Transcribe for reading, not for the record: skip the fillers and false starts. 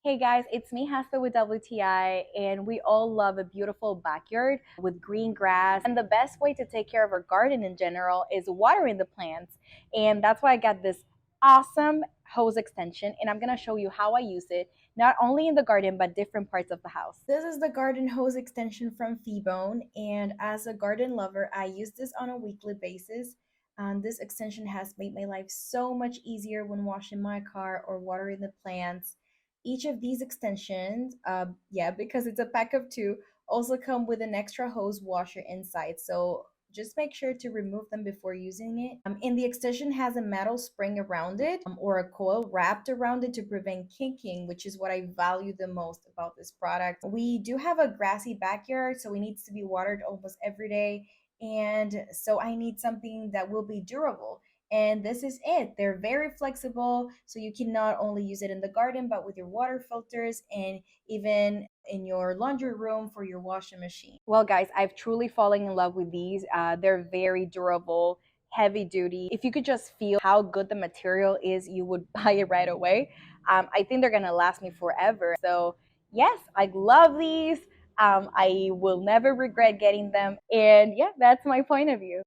Hey guys, it's me, Hasta with WTI, and we all love a beautiful backyard with green grass. And the best way to take care of our garden in general is watering the plants. And that's why I got this awesome hose extension, and I'm gonna show you how I use it, not only in the garden, but different parts of the house. This is the garden hose extension from Fevone, and as a garden lover, I use this on a weekly basis. This extension has made my life so much easier when washing my car or watering the plants. Each of these extensions, because it's a pack of two, also come with an extra hose washer inside. So just make sure to remove them before using it. And the extension has a metal spring around it, or a coil wrapped around it to prevent kinking, which is what I value the most about this product. We do have a grassy backyard, so it needs to be watered almost every day. And so I need something that will be durable. And this is it. They're very flexible, so you can not only use it in the garden, but with your water filters and even in your laundry room for your washing machine. Well, guys, I've truly fallen in love with these. They're very durable, heavy duty. If you could just feel how good the material is, you would buy it right away. I think they're gonna last me forever. So yes, I love these. I will never regret getting them. And yeah, that's my point of view.